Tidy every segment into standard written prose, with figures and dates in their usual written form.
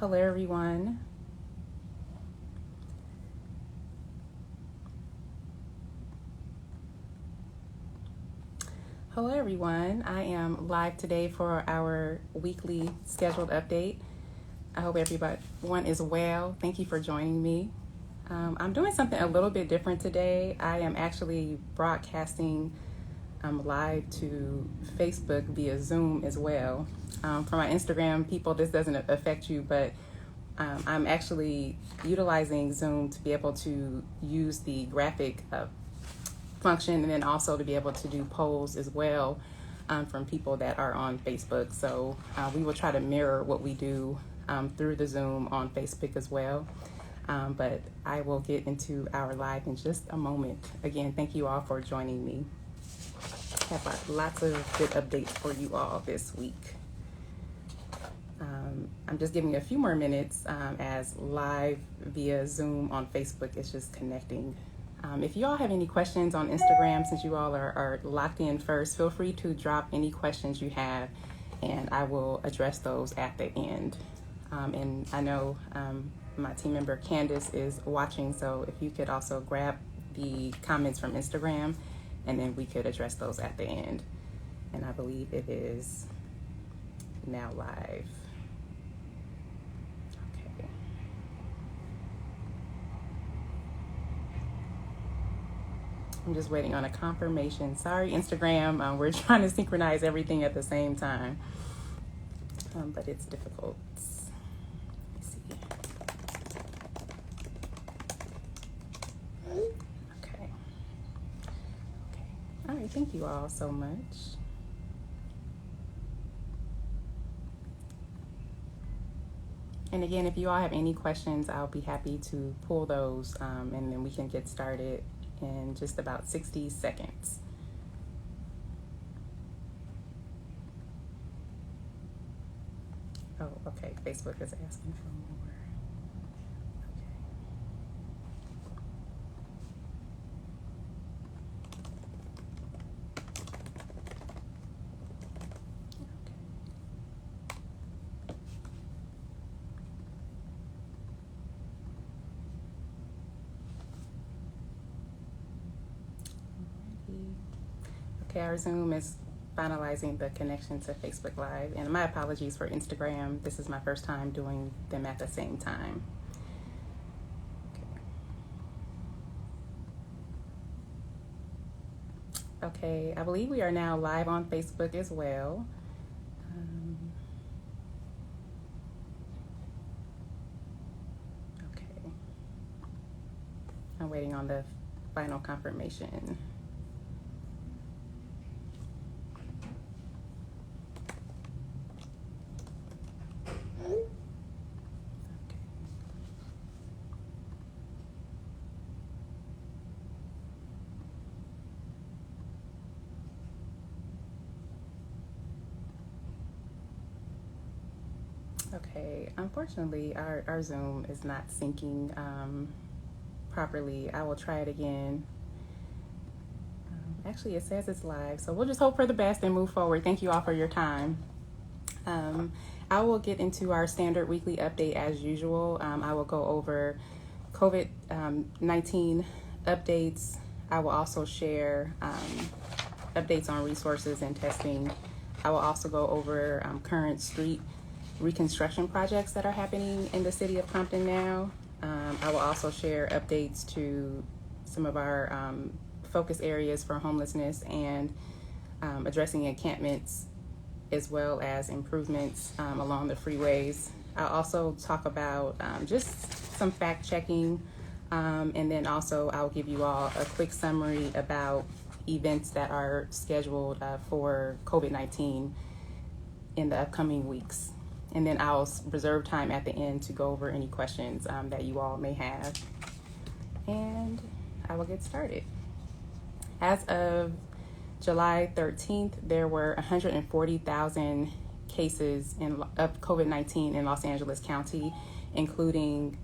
Hello, everyone. Hello, everyone. I am live today for our weekly scheduled update. I hope everyone is well. Thank you for joining me. I'm doing something a little bit different today. I am actually broadcasting live to Facebook via Zoom as well. For my Instagram people, this doesn't affect you, but I'm actually utilizing Zoom to be able to use the graphic function and then also to be able to do polls as well from people that are on Facebook. So we will try to mirror what we do through the Zoom on Facebook as well. But I will get into our live in just a moment. Again, thank you all for joining me. I have lots of good updates for you all this week. I'm just giving a few more minutes as live via Zoom on Facebook is just connecting. If you all have any questions on Instagram, since you all are locked in first, feel free to drop any questions you have and I will address those at the end. And I know my team member Candace is watching, so if you could also grab the comments from Instagram and then we could address those at the end. And I believe it is now live. Okay. I'm just waiting on a confirmation. Sorry, Instagram, we're trying to synchronize everything at the same time, but it's difficult. Let's see. Okay. All right, thank you all so much. And again, if you all have any questions, I'll be happy to pull those and then we can get started in just about 60 seconds. Oh, okay, Facebook is asking for more. Okay, our Zoom is finalizing the connection to Facebook Live, and my apologies for Instagram. This is my first time doing them at the same time. Okay, I believe we are now live on Facebook as well. Okay, I'm waiting on the final confirmation. Okay, unfortunately, our Zoom is not syncing properly. I will try it again. Actually, it says it's live, so we'll just hope for the best and move forward. Thank you all for your time. I will get into our standard weekly update as usual. I will go over COVID-19 updates. I will also share updates on resources and testing. I will also go over current street reconstruction projects that are happening in the city of Compton now. I will also share updates to some of our focus areas for homelessness and addressing encampments, as well as improvements along the freeways. I'll also talk about just some fact checking, and then also I'll give you all a quick summary about events that are scheduled for COVID-19 in the upcoming weeks. And then I'll reserve time at the end to go over any questions that you all may have. And I will get started. As of July 13th, there were 140,000 cases of COVID-19 in Los Angeles County, including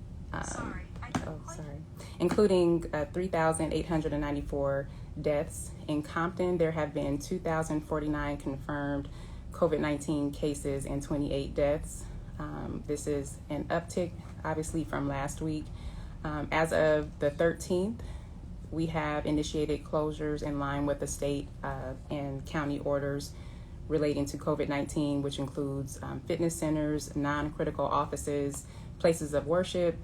3,894 deaths. In Compton, there have been 2,049 confirmed COVID-19 cases and 28 deaths. This is an uptick, obviously, from last week. As of the 13th, we have initiated closures in line with the state and county orders relating to COVID-19, which includes fitness centers, non-critical offices, places of worship,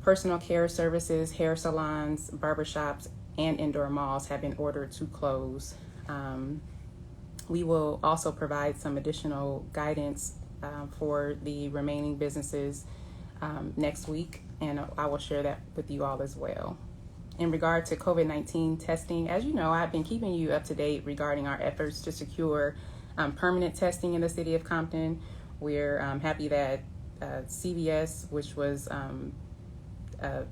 personal care services, hair salons, barbershops, and indoor malls have been ordered to close. We will also provide some additional guidance for the remaining businesses next week, and I will share that with you all as well. In regard to COVID-19 testing, as you know, I've been keeping you up to date regarding our efforts to secure permanent testing in the city of Compton. We're happy that CVS, which was a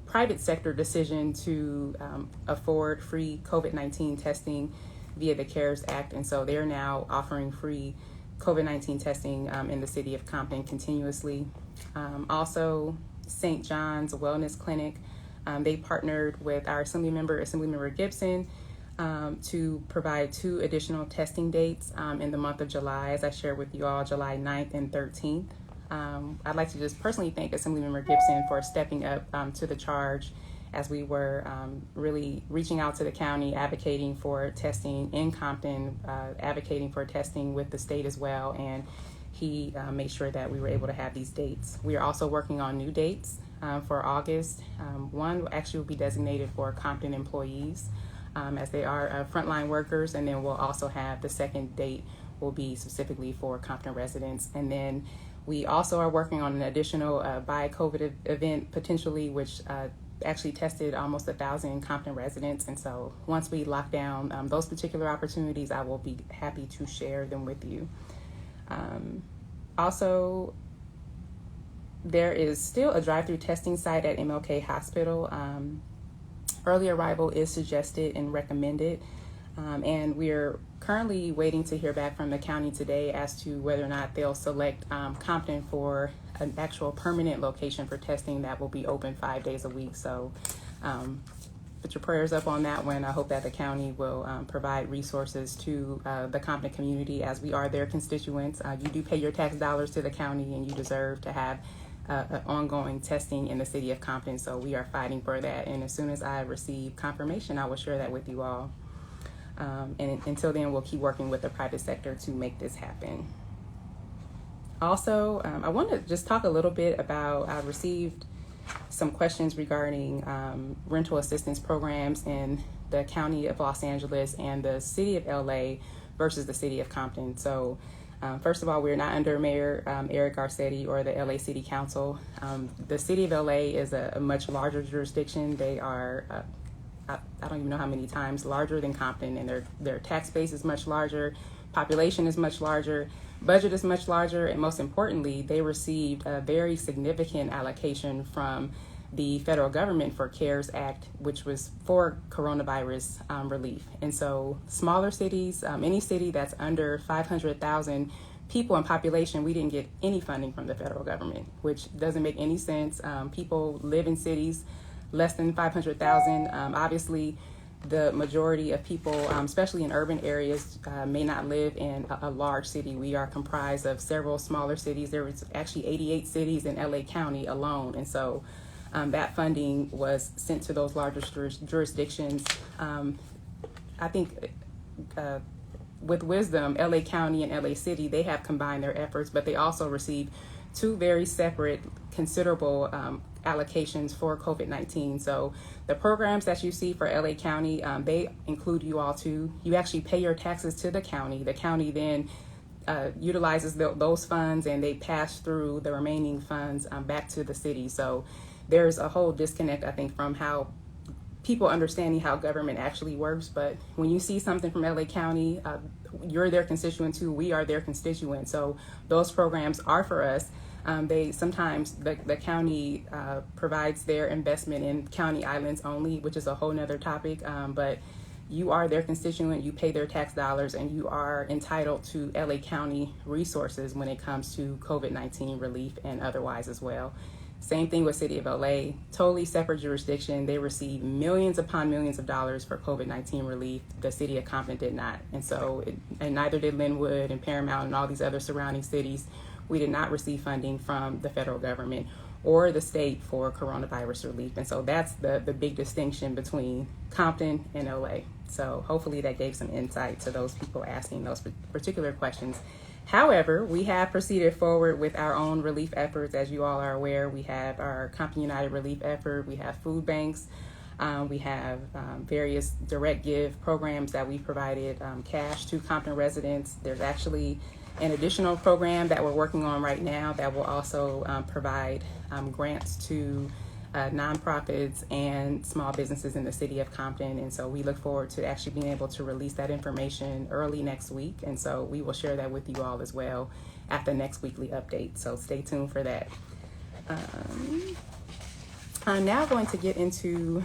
private sector decision to afford free COVID-19 testing via the CARES Act, and so they're now offering free COVID-19 testing in the city of Compton continuously. Also, St. John's Wellness Clinic, they partnered with our Assemblymember Gibson, to provide 2 additional testing dates in the month of July, as I shared with you all, July 9th and 13th. I'd like to just personally thank Assemblymember Gibson for stepping up to the charge as we were really reaching out to the county, advocating for testing in Compton, advocating for testing with the state as well, and he made sure that we were able to have these dates. We are also working on new dates for August. One actually will be designated for Compton employees, as they are frontline workers, and then we'll also have the second date will be specifically for Compton residents. And then we also are working on an additional buy COVID event potentially, which actually tested almost 1,000 Compton residents. And so once we lock down those particular opportunities, I will be happy to share them with you. Also, there is still a drive-through testing site at MLK Hospital. Early arrival is suggested and recommended, and we're currently waiting to hear back from the county today as to whether or not they'll select Compton for an actual permanent location for testing that will be open 5 days a week. So put your prayers up on that one. I hope that the county will provide resources to the Compton community, as we are their constituents. You do pay your tax dollars to the county, and you deserve to have ongoing testing in the city of Compton, so we are fighting for that. And as soon as I receive confirmation, I will share that with you all. And until then, we'll keep working with the private sector to make this happen. Also, I want to just talk a little bit about, I received some questions regarding rental assistance programs in the county of Los Angeles and the city of LA versus the city of Compton. So first of all, we're not under Mayor Eric Garcetti or the LA City Council. The city of LA is a much larger jurisdiction. They are, I don't even know how many times larger than Compton, and their tax base is much larger, population is much larger, budget is much larger, and most importantly, they received a very significant allocation from the federal government for CARES Act, which was for coronavirus relief. And so smaller cities, any city that's under 500,000 people in population, we didn't get any funding from the federal government, which doesn't make any sense. People live in cities less than 500,000. Obviously, the majority of people, especially in urban areas, may not live in a large city. We are comprised of several smaller cities. There was actually 88 cities in LA County alone. And so that funding was sent to those larger jurisdictions. I think with wisdom, LA County and LA City, they have combined their efforts, but they also received 2 very separate, considerable allocations for COVID-19. So the programs that you see for LA County, they include you all too. You actually pay your taxes to the county. The county then utilizes those funds, and they pass through the remaining funds back to the city. So there's a whole disconnect, I think, from how people understanding how government actually works. But when you see something from LA County, you're their constituent too. We are their constituent. So those programs are for us. They sometimes the county provides their investment in county islands only, which is a whole nother topic. But you are their constituent, you pay their tax dollars, and you are entitled to LA County resources when it comes to COVID-19 relief and otherwise as well. Same thing with City of LA, totally separate jurisdiction. They receive millions upon millions of dollars for COVID-19 relief. The city of Compton did not. And so, and neither did Linwood and Paramount and all these other surrounding cities. we did not receive funding from the federal government or the state for coronavirus relief. And so that's the big distinction between Compton and LA. So hopefully that gave some insight to those people asking those particular questions. However, we have proceeded forward with our own relief efforts. As you all are aware, we have our Compton United relief effort, we have food banks, we have various direct give programs that we've provided cash to Compton residents. There's actually an additional program that we're working on right now that will also provide grants to nonprofits and small businesses in the city of Compton. And so we look forward to actually being able to release that information early next week. And so we will share that with you all as well at the next weekly update. So stay tuned for that. I'm now going to get into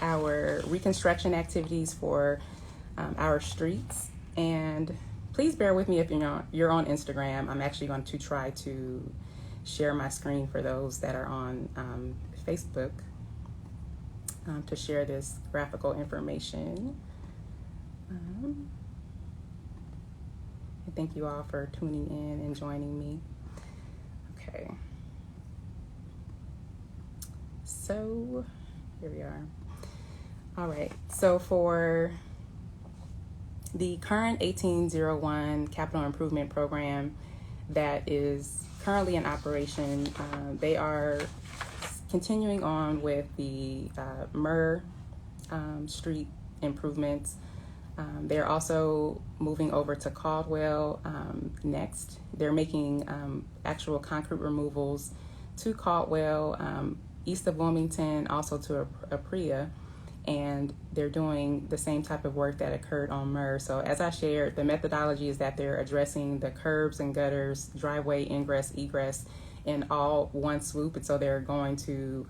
our reconstruction activities for our streets. And please bear with me if you're on Instagram. I'm actually going to try to share my screen for those that are on Facebook to share this graphical information. Thank you all for tuning in and joining me. Okay. So here we are. All right. So for the current 1801 capital improvement program that is currently in operation, they are continuing on with the Murr Street improvements. They're also moving over to Caldwell next. They're making actual concrete removals to Caldwell, east of Wilmington, also to Apria, and they're doing the same type of work that occurred on Murr. So as I shared, the methodology is that they're addressing the curbs and gutters, driveway ingress, egress, in all one swoop. And so they're going to,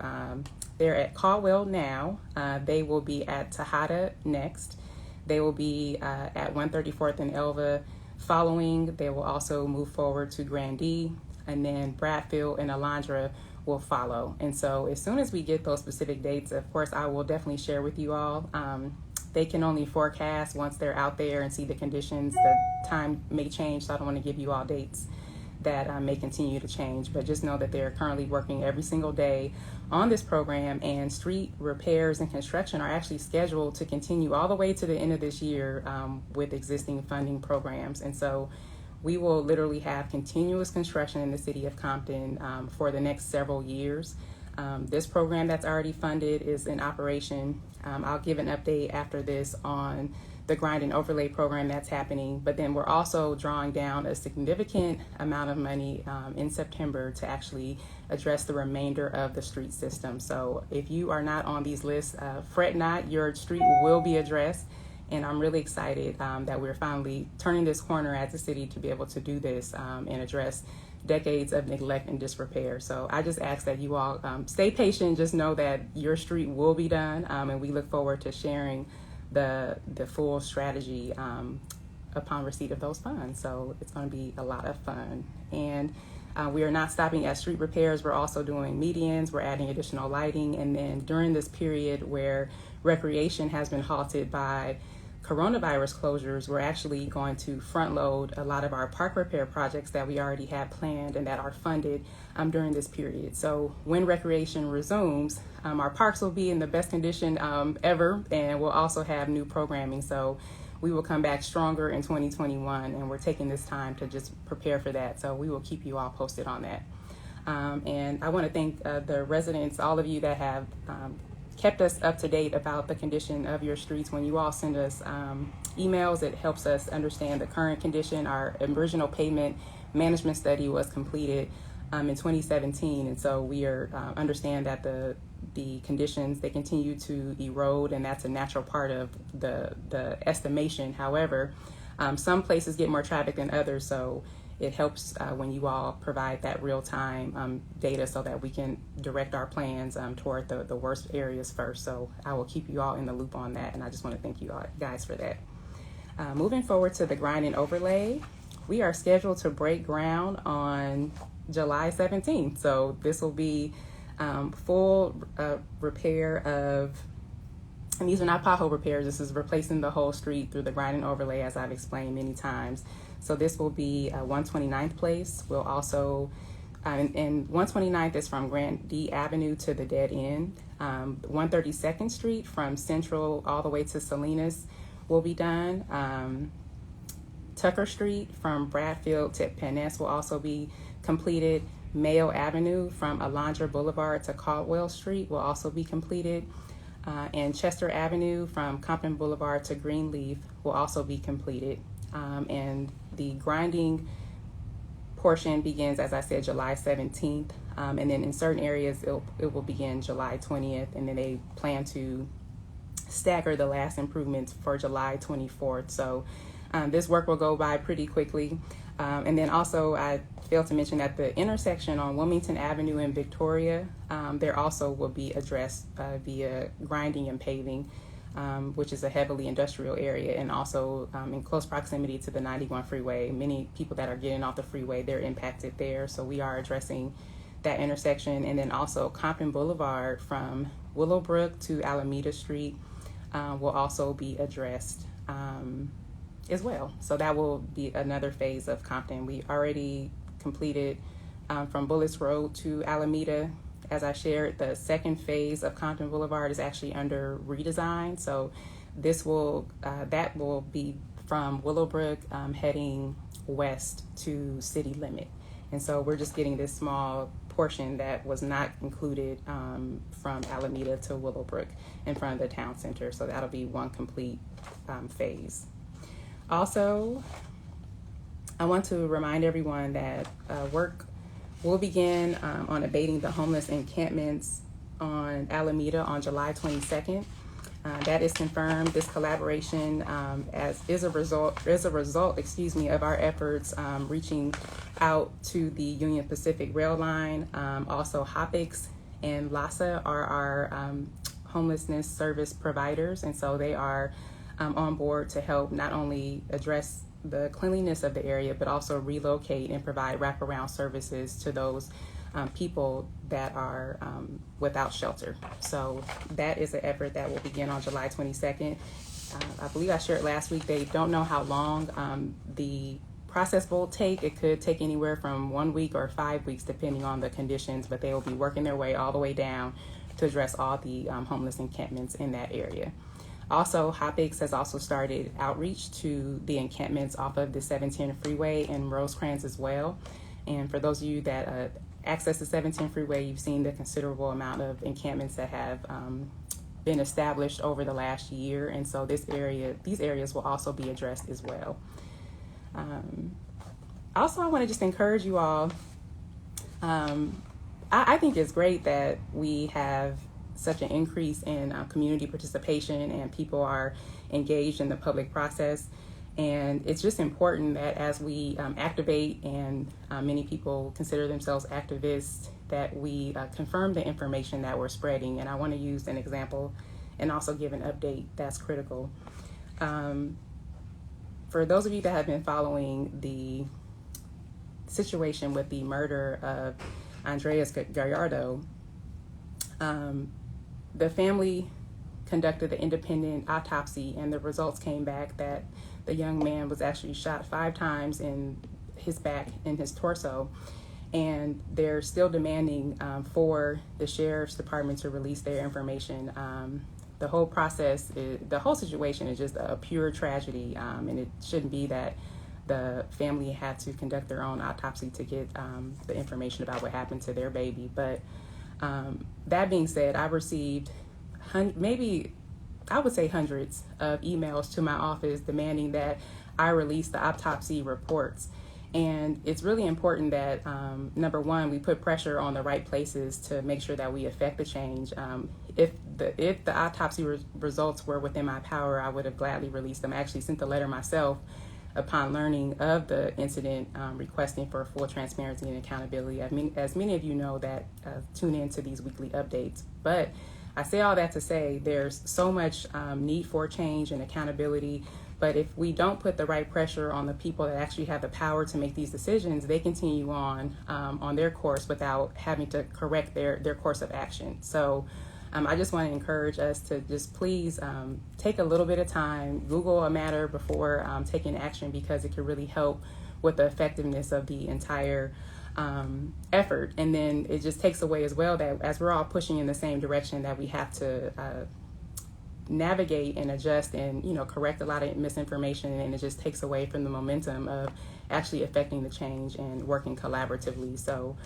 they're at Caldwell now. They will be at Tejada next. They will be at 134th and Elva following. They will also move forward to Grandee, and then Bradfield and Alondra will follow. And so as soon as we get those specific dates, of course, I will definitely share with you all. They can only forecast once they're out there and see the conditions. The time may change, so I don't want to give you all dates that may continue to change, but just know that they're currently working every single day on this program, and street repairs and construction are actually scheduled to continue all the way to the end of this year with existing funding programs. And so we will literally have continuous construction in the city of Compton for the next several years. This program that's already funded is in operation. I'll give an update after this on the grind and overlay program that's happening, but then we're also drawing down a significant amount of money in September to actually address the remainder of the street system. So if you are not on these lists, fret not, your street will be addressed. And I'm really excited that we're finally turning this corner as a city to be able to do this and address decades of neglect and disrepair. So I just ask that you all stay patient, just know that your street will be done, and we look forward to sharing the full strategy upon receipt of those funds. So it's going to be a lot of fun. And we are not stopping at street repairs. We're also doing medians. We're adding additional lighting. And then during this period where recreation has been halted by coronavirus closures, we're actually going to front load a lot of our park repair projects that we already have planned and that are funded during this period. So when recreation resumes, our parks will be in the best condition ever, and we'll also have new programming. So we will come back stronger in 2021, and we're taking this time to just prepare for that. So we will keep you all posted on that. And I want to thank the residents, all of you that have kept us up to date about the condition of your streets. When you all send us emails, it helps us understand the current condition. Our original pavement management study was completed in 2017, and so we are understand that the conditions, they continue to erode, and that's a natural part of the estimation. However, some places get more traffic than others, so it helps when you all provide that real-time data so that we can direct our plans toward the worst areas first. So I will keep you all in the loop on that, and I just want to thank you all guys for that. Moving forward to the grind and overlay, we are scheduled to break ground on July 17th. So this will be full repair of, and these are not pothole repairs, this is replacing the whole street through the grind and overlay, as I've explained many times. So this will be 129th Place. We'll also, and 129th is from Grandee Avenue to the dead end. 132nd Street from Central all the way to Salinas will be done. Tucker Street from Bradfield to Penn Ness will also be completed. Mayo Avenue from Alondra Boulevard to Caldwell Street will also be completed. And Chester Avenue from Compton Boulevard to Greenleaf will also be completed. And the grinding portion begins, as I said, July 17th. And then in certain areas, it will begin July 20th. And then they plan to stagger the last improvements for July 24th. So this work will go by pretty quickly. And then also, I failed to mention that the intersection on Wilmington Avenue in Victoria, there also will be addressed via grinding and paving, which is a heavily industrial area, and also in close proximity to the 91 freeway. Many people that are getting off the freeway, they're impacted there. So we are addressing that intersection. And then also Compton Boulevard from Willowbrook to Alameda Street will also be addressed as well. So that will be another phase of Compton. We already completed from Bullis Road to Alameda. As I shared, the second phase of Compton Boulevard is actually under redesign. So this will that will be from Willowbrook heading west to city limit. And so we're just getting this small portion that was not included from Alameda to Willowbrook in front of the town center. So that'll be one complete phase. Also, I want to remind everyone that work will begin on abating the homeless encampments on Alameda on July 22nd. That is confirmed. This collaboration is a result, of our efforts reaching out to the Union Pacific Rail Line. Also, HOPIX and LASA are our homelessness service providers, and so they are on board to help not only address the cleanliness of the area, but also relocate and provide wraparound services to those people that are without shelter. So that is an effort that will begin on July 22nd. I believe I shared last week, they don't know how long the process will take. It could take anywhere from 1 week or 5 weeks, depending on the conditions, but they will be working their way all the way down to address all the homeless encampments in that area. Also, HOPIX has also started outreach to the encampments off of the 710 freeway and Rosecrans as well. And for those of you that access the 710 freeway, you've seen the considerable amount of encampments that have been established over the last year. And so these areas will also be addressed as well. Also, I want to just encourage you all. I think it's great that we have such an increase in community participation and people are engaged in the public process. And it's just important that as we activate, and many people consider themselves activists, that we confirm the information that we're spreading. And I want to use an example and also give an update that's critical. For those of you that have been following the situation with the murder of Andreas Gallardo, the family conducted the independent autopsy, and the results came back that the young man was actually shot 5 times in his back and his torso. And they're still demanding for the sheriff's department to release their information. The whole the whole situation is just a pure tragedy, and it shouldn't be that the family had to conduct their own autopsy to get the information about what happened to their baby. But that being said, I've received maybe, I would say, hundreds of emails to my office demanding that I release the autopsy reports. And it's really important that, number one, we put pressure on the right places to make sure that we affect the change. If the autopsy results were within my power, I would have gladly released them. I actually sent the letter myself upon learning of the incident, requesting for full transparency and accountability. I mean, as many of you know that tune into these weekly updates. But I say all that to say there's so much need for change and accountability. But if we don't put the right pressure on the people that actually have the power to make these decisions, they continue on their course without having to correct their course of action. So I just want to encourage us to just please take a little bit of time, Google a matter before taking action, because it can really help with the effectiveness of the entire effort. And then it just takes away as well that as we're all pushing in the same direction, that we have to navigate and adjust and correct a lot of misinformation, and it just takes away from the momentum of actually affecting the change and working collaboratively. So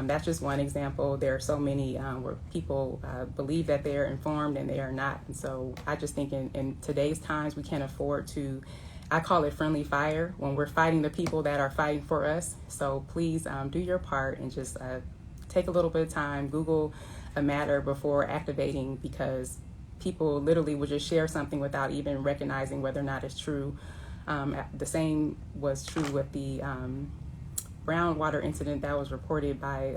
that's just one example. There are so many where people believe that they're informed and they are not. And so I just think in today's times, we can't afford to, I call it friendly fire, when we're fighting the people that are fighting for us. So please do your part and just take a little bit of time, Google a matter before activating, because people literally will just share something without even recognizing whether or not it's true. The same was true with the brown water incident that was reported by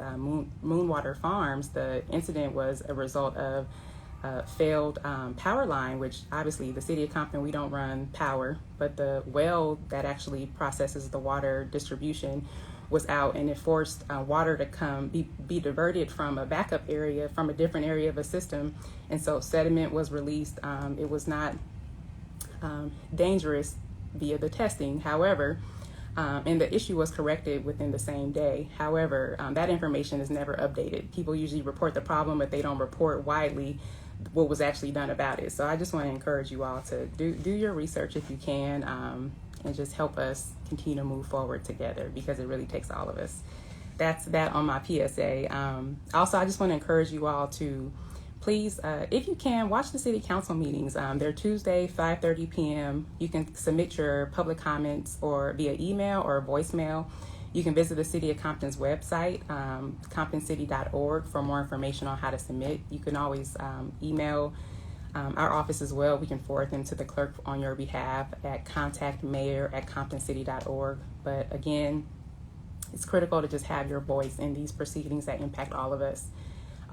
Moonwater Farms. The incident was a result of failed power line, which obviously the city of Compton, we don't run power, but the well that actually processes the water distribution was out, and it forced water to be diverted from a backup area, from a different area of a system. And so sediment was released. It was not dangerous via the testing. However, and the issue was corrected within the same day. However, that information is never updated. People usually report the problem, but they don't report widely what was actually done about it. So I just want to encourage you all to do your research if you can, and just help us continue to move forward together, because it really takes all of us. That's that on my PSA. Also, I just want to encourage you all to please, if you can, watch the city council meetings. They're Tuesday, 5:30 p.m. You can submit your public comments or via email or voicemail. You can visit the City of Compton's website, comptoncity.org, for more information on how to submit. You can always email our office as well. We can forward them to the clerk on your behalf at contactmayor@comptoncity.org. But again, it's critical to just have your voice in these proceedings that impact all of us.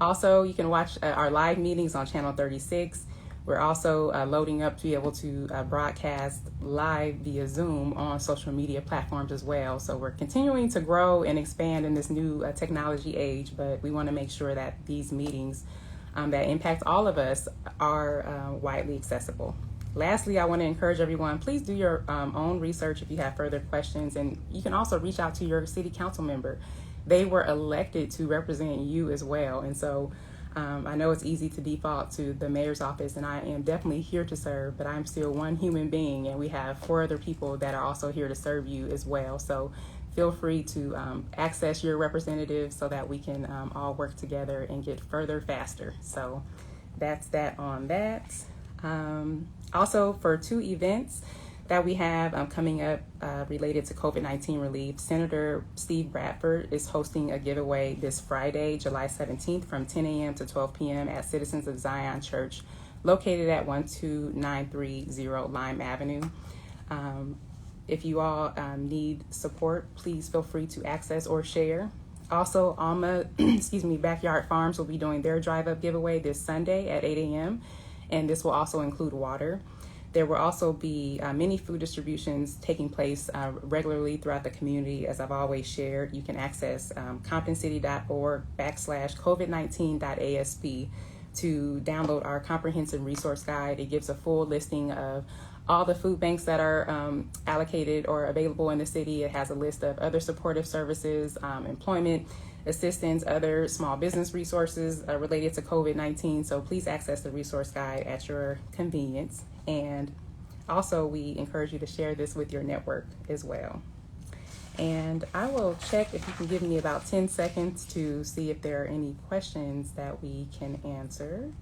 Also, you can watch our live meetings on Channel 36. We're also loading up to be able to broadcast live via Zoom on social media platforms as well. So we're continuing to grow and expand in this new technology age, but we want to make sure that these meetings that impact all of us are widely accessible. Lastly, I want to encourage everyone, please do your own research if you have further questions, and you can also reach out to your city council member. They were elected to represent you as well. And so I know it's easy to default to the mayor's office, and I am definitely here to serve, but I'm still one human being, and we have 4 other people that are also here to serve you as well. So feel free to access your representatives so that we can all work together and get further faster. So that's that on that. Also, for 2 events that we have coming up related to COVID-19 relief, Senator Steve Bradford is hosting a giveaway this Friday, July 17th from 10 a.m. to 12 p.m. at Citizens of Zion Church, located at 12930 Lime Avenue. If you all need support, please feel free to access or share. Also, Alma, Backyard Farms will be doing their drive-up giveaway this Sunday at 8 a.m., and this will also include water. There will also be many food distributions taking place regularly throughout the community. As I've always shared, you can access comptoncity.org/covid19.asp to download our comprehensive resource guide. It gives a full listing of all the food banks that are allocated or available in the city. It has a list of other supportive services, employment assistance, other small business resources related to COVID-19. So please access the resource guide at your convenience. And also, we encourage you to share this with your network as well. And I will check if you can give me about 10 seconds to see if there are any questions that we can answer.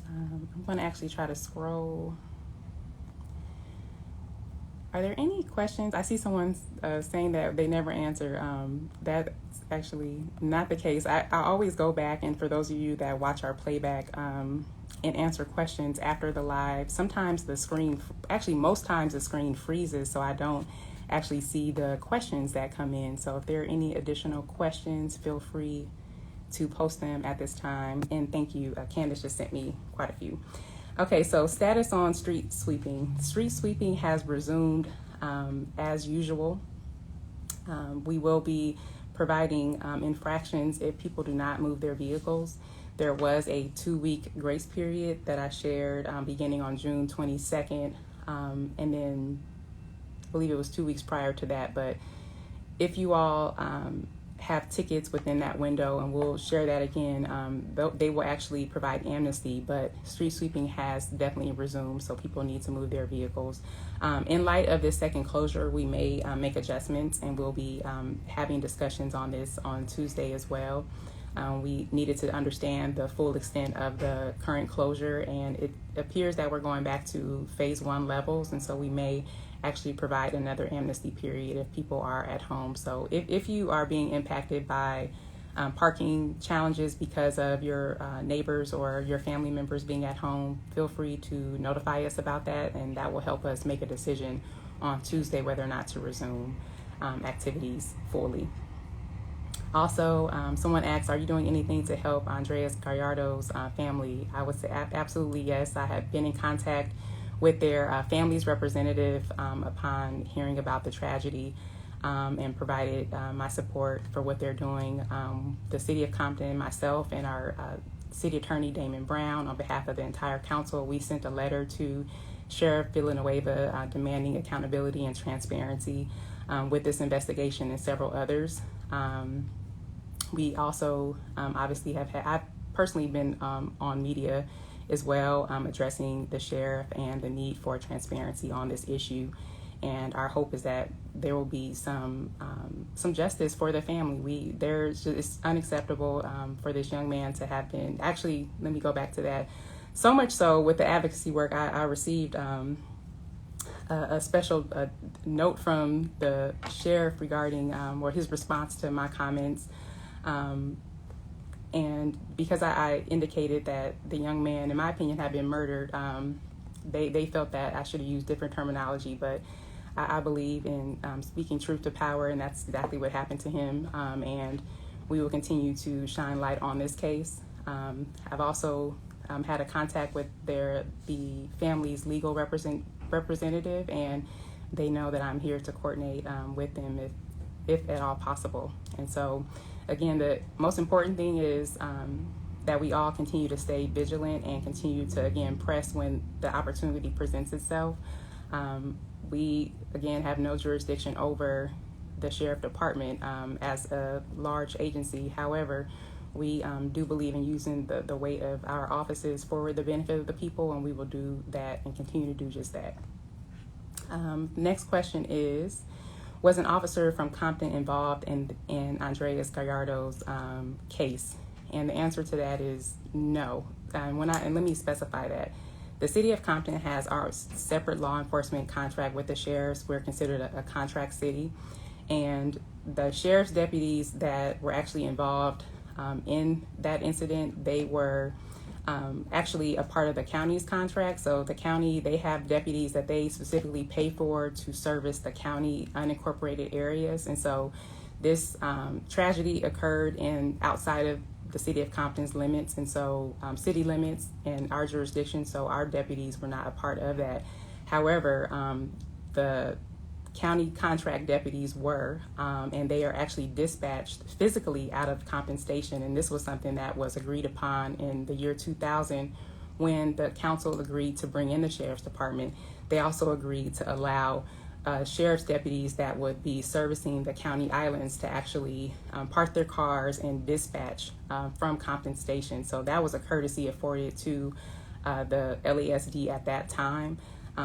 I'm going to actually try to scroll. Are there any questions? I see someone saying that they never answer. That's actually not the case. I always go back, and for those of you that watch our playback and answer questions after the live, sometimes the screen, actually most times the screen freezes, so I don't actually see the questions that come in. So if there are any additional questions, feel free to post them at this time. And thank you. Candace just sent me quite a few. Okay, so status on street sweeping. Street sweeping has resumed as usual. We will be providing infractions if people do not move their vehicles. There was a 2-week grace period that I shared beginning on June 22nd, and then I believe it was 2 weeks prior to that. But if you all have tickets within that window, and we'll share that again, they will actually provide amnesty, but street sweeping has definitely resumed, so people need to move their vehicles. In light of this second closure, we may make adjustments, and we'll be having discussions on this on Tuesday as well. We needed to understand the full extent of the current closure, and it appears that we're going back to phase 1 levels, and so we may actually provide another amnesty period if people are at home. So if you are being impacted by parking challenges because of your neighbors or your family members being at home, feel free to notify us about that, and that will help us make a decision on Tuesday whether or not to resume activities fully. Also, someone asked, are you doing anything to help Andres Gallardo's family? I would say absolutely yes. I have been in contact with their family's representative upon hearing about the tragedy, and provided my support for what they're doing. The City of Compton, myself, and our City Attorney Damon Brown, on behalf of the entire council, we sent a letter to Sheriff Villanueva demanding accountability and transparency with this investigation and several others. We also obviously I've personally been on media as well, addressing the sheriff and the need for transparency on this issue. And our hope is that there will be some justice for the family. It's unacceptable for this young man to have been, actually, let me go back to that. So much so with the advocacy work, I received a special note from the sheriff regarding or his response to my comments. And because I indicated that the young man, in my opinion, had been murdered, they felt that I should have used different terminology, but I believe in speaking truth to power, and that's exactly what happened to him. And we will continue to shine light on this case. I've also had a contact with the family's legal representative, and they know that I'm here to coordinate with them if at all possible. And so, again, the most important thing is that we all continue to stay vigilant and continue to, again, press when the opportunity presents itself. We, again, have no jurisdiction over the sheriff department as a large agency. However, we do believe in using the weight of our offices for the benefit of the people, and we will do that and continue to do just that. Next question is, was an officer from Compton involved in Andres Gallardo's case? And the answer to that is no. And let me specify that. The City of Compton has our separate law enforcement contract with the sheriffs. We're considered a contract city. And the sheriff's deputies that were actually involved in that incident, they were actually a part of the county's contract. So the county, they have deputies that they specifically pay for to service the county unincorporated areas. And so this tragedy occurred outside of the City of Compton's limits, and so city limits and our jurisdiction, so our deputies were not a part of that. However, the county contract deputies were, and they are actually dispatched physically out of Compton Station, and this was something that was agreed upon in the year 2000 when the council agreed to bring in the sheriff's department. They also agreed to allow sheriff's deputies that would be servicing the county islands to actually park their cars and dispatch from Compton Station. So that was a courtesy afforded to the LASD at that time,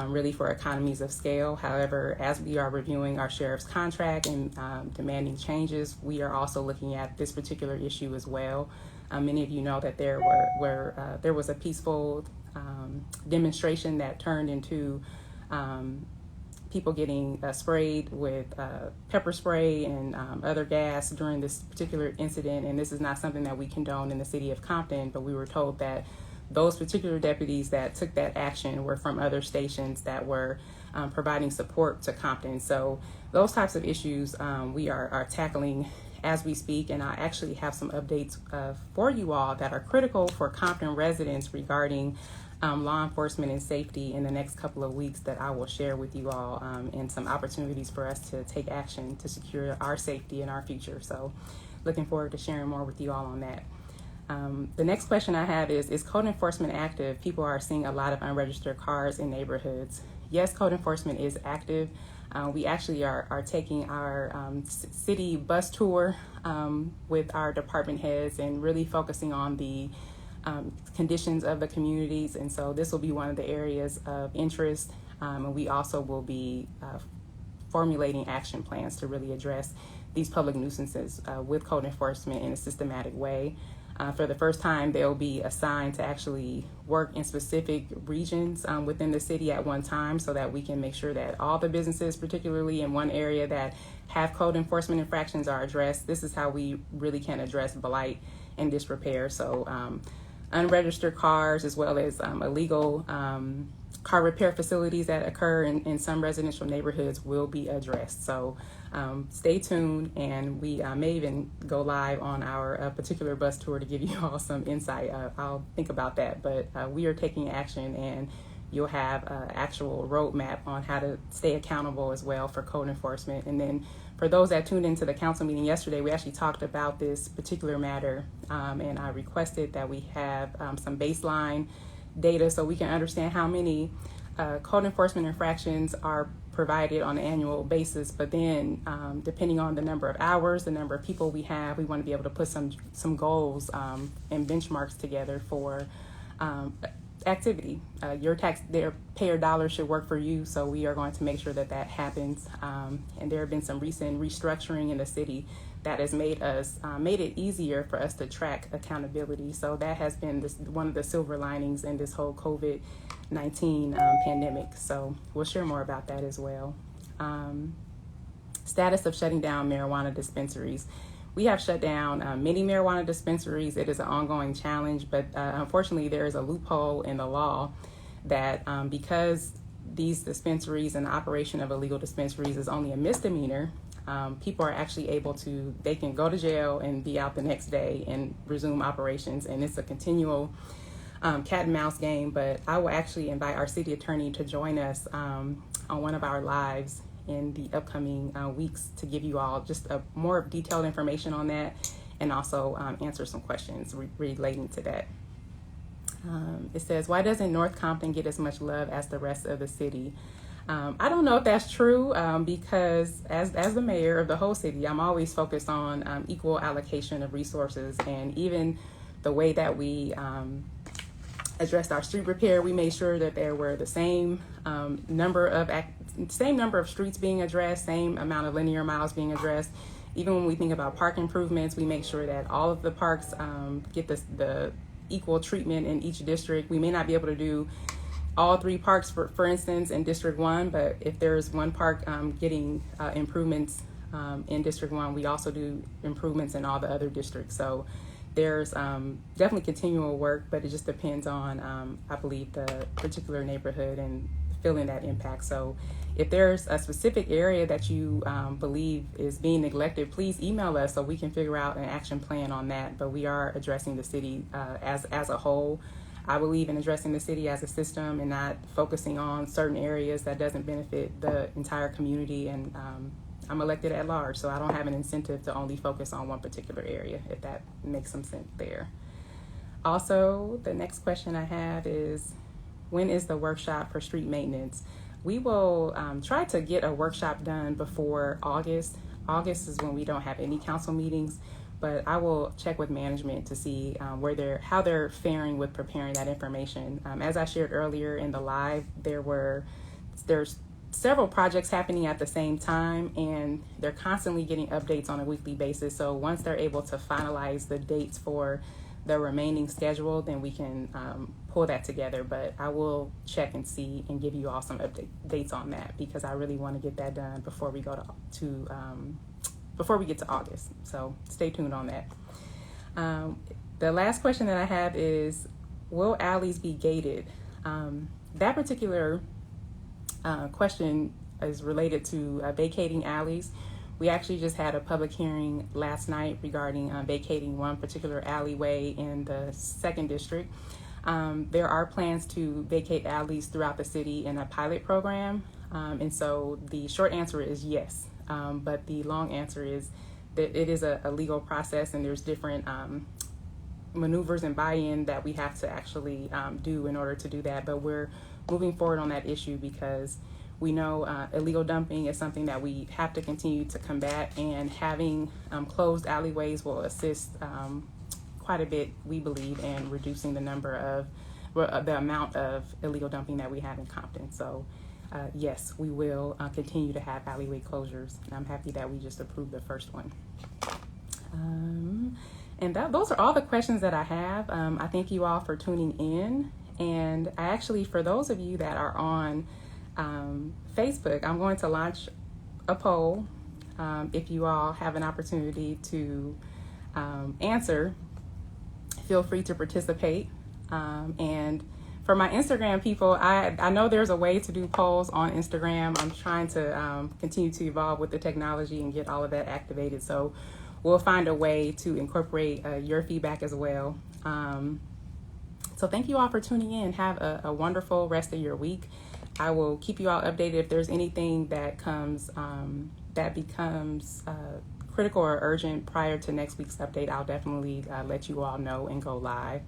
really for economies of scale. However, as we are reviewing our sheriff's contract and demanding changes, we are also looking at this particular issue as well. Many of you know that there was a peaceful demonstration that turned into people getting sprayed with pepper spray and other gas during this particular incident. And this is not something that we condone in the City of Compton, but we were told that those particular deputies that took that action were from other stations that were providing support to Compton. So those types of issues we are tackling as we speak, and I actually have some updates for you all that are critical for Compton residents regarding law enforcement and safety in the next couple of weeks that I will share with you all, and some opportunities for us to take action to secure our safety and our future. So looking forward to sharing more with you all on that. The next question I have is code enforcement active? People are seeing a lot of unregistered cars in neighborhoods. Yes, code enforcement is active. We actually are taking our city bus tour with our department heads and really focusing on the conditions of the communities. And so this will be one of the areas of interest. And we also will be formulating action plans to really address these public nuisances with code enforcement in a systematic way. For the first time, they'll be assigned to actually work in specific regions within the city at one time so that we can make sure that all the businesses, particularly in one area that have code enforcement infractions, are addressed. This is how we really can address blight and disrepair. So unregistered cars, as well as illegal car repair facilities that occur in some residential neighborhoods, will be addressed. So stay tuned, and we may even go live on our particular bus tour to give you all some insight. I'll think about that, but we are taking action, and you'll have an actual roadmap on how to stay accountable as well for code enforcement. And then for those that tuned into the council meeting yesterday, we actually talked about this particular matter, and I requested that we have some baseline data so we can understand how many code enforcement infractions are provided on an annual basis. But then depending on the number of hours, the number of people we have, we want to be able to put some goals and benchmarks together for activity. Your taxpayer dollars should work for you, so we are going to make sure that that happens. And there have been some recent restructuring in the city that has made it easier for us to track accountability. So that has been one of the silver linings in this whole COVID-19 pandemic. So we'll share more about that as well. Status of shutting down marijuana dispensaries. We have shut down many marijuana dispensaries. It is an ongoing challenge, but unfortunately there is a loophole in the law that because these dispensaries and the operation of illegal dispensaries is only a misdemeanor, people are actually they can go to jail and be out the next day and resume operations. And it's a continual cat and mouse game, but I will actually invite our city attorney to join us on one of our lives in the upcoming weeks to give you all just more detailed information on that, and also answer some questions relating to that. It says, why doesn't North Compton get as much love as the rest of the city? I don't know if that's true, because as the mayor of the whole city, I'm always focused on equal allocation of resources, and even the way that we addressed our street repair, we made sure that there were the same number of streets being addressed, same amount of linear miles being addressed. Even when we think about park improvements, we make sure that all of the parks get the equal treatment in each district. We may not be able to do all three parks, for instance, in District 1, but if there's one park getting improvements in District 1, we also do improvements in all the other districts. So there's definitely continual work, but it just depends on, I believe, the particular neighborhood and feeling that impact. So if there's a specific area that you believe is being neglected, please email us so we can figure out an action plan on that. But we are addressing the city as a whole. I believe in addressing the city as a system and not focusing on certain areas that doesn't benefit the entire community. And I'm elected at large, so I don't have an incentive to only focus on one particular area, if that makes some sense there. Also, the next question I have is, when is the workshop for street maintenance? We will try to get a workshop done before August. August is when we don't have any council meetings, but I will check with management to see how they're faring with preparing that information. As I shared earlier in the live, there's several projects happening at the same time, and they're constantly getting updates on a weekly basis. So once they're able to finalize the dates for the remaining schedule, then we can pull that together. But I will check and see and give you all some updates on that, because I really want to get that done before we go before we get to August. So stay tuned on that. The last question that I have is, will alleys be gated? That particular question is related to vacating alleys. We actually just had a public hearing last night regarding vacating one particular alleyway in the 2nd district. There are plans to vacate alleys throughout the city in a pilot program. And so the short answer is yes. But the long answer is that it is a legal process, and there's different maneuvers and buy-in that we have to actually do in order to do that. But we're moving forward on that issue because we know illegal dumping is something that we have to continue to combat, and having closed alleyways will assist quite a bit, we believe, in reducing the number of the amount of illegal dumping that we have in Compton. So yes, we will continue to have alleyway closures, and I'm happy that we just approved the first one. And those are all the questions that I have. I thank you all for tuning in. And I actually, for those of you that are on Facebook, I'm going to launch a poll. If you all have an opportunity to answer, feel free to participate. And for my Instagram people, I know there's a way to do polls on Instagram. I'm trying to continue to evolve with the technology and get all of that activated. So we'll find a way to incorporate your feedback as well. So thank you all for tuning in. Have a wonderful rest of your week. I will keep you all updated if there's anything that comes that becomes critical or urgent prior to next week's update. I'll definitely let you all know and go live.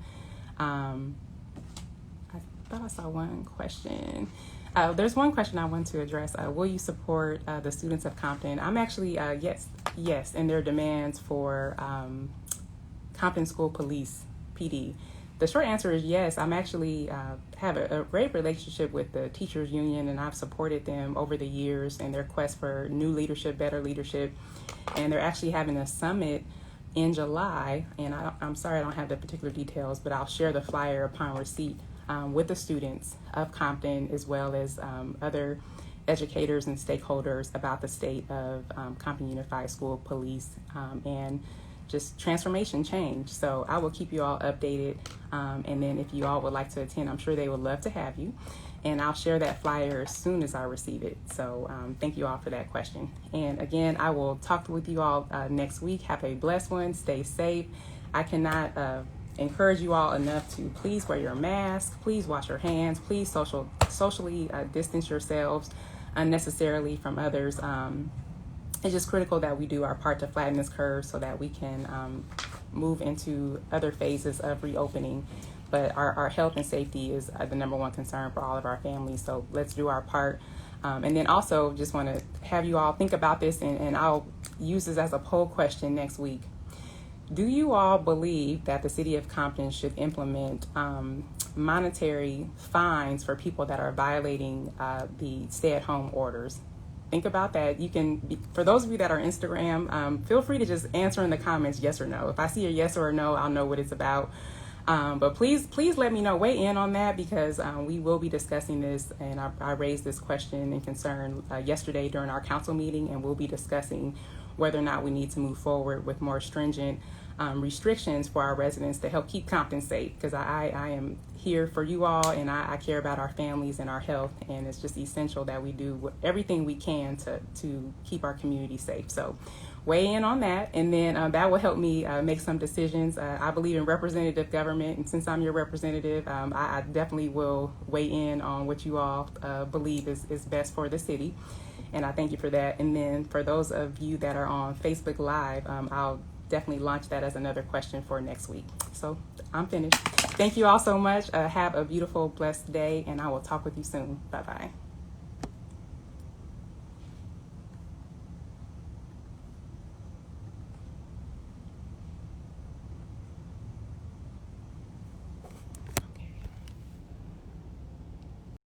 I thought I saw one question. There's one question I want to address. Will you support the students of Compton? I'm actually, yes, in their demands for Compton School Police, PD. The short answer is yes. I'm actually have a great relationship with the teachers union, and I've supported them over the years in their quest for new leadership, better leadership. And they're actually having a summit in July, and I'm sorry I don't have the particular details, but I'll share the flyer upon receipt with the students of Compton, as well as other educators and stakeholders about the state of Compton Unified School Police and just transformation change. So I will keep you all updated. And then if you all would like to attend, I'm sure they would love to have you. And I'll share that flyer as soon as I receive it. So thank you all for that question. And again, I will talk with you all next week. Have a blessed one. Stay safe. I cannot encourage you all enough to please wear your mask. Please wash your hands. Please socially distance yourselves unnecessarily from others. It's just critical that we do our part to flatten this curve so that we can move into other phases of reopening. But our health and safety is the number one concern for all of our families. So let's do our part. And then also just want to have you all think about this, and I'll use this as a poll question next week. Do you all believe that the city of Compton should implement monetary fines for people that are violating the stay-at-home orders? Think about that. You can, for those of you that are Instagram, feel free to just answer in the comments yes or no. If I see a yes or a no, I'll know what it's about. But please let me know, weigh in on that, because we will be discussing this, and I raised this question and concern yesterday during our council meeting, and we'll be discussing whether or not we need to move forward with more stringent restrictions for our residents to help keep Compton safe, because I am here for you all, and I care about our families and our health, and it's just essential that we do everything we can to keep our community safe. So weigh in on that, and then that will help me make some decisions. I believe in representative government, and since I'm your representative, I definitely will weigh in on what you all believe is best for the city, and I thank you for that. And then for those of you that are on Facebook Live, I'll definitely launch that as another question for next week. So I'm finished. Thank you all so much. Have a beautiful, blessed day, and I will talk with you soon. Bye-bye.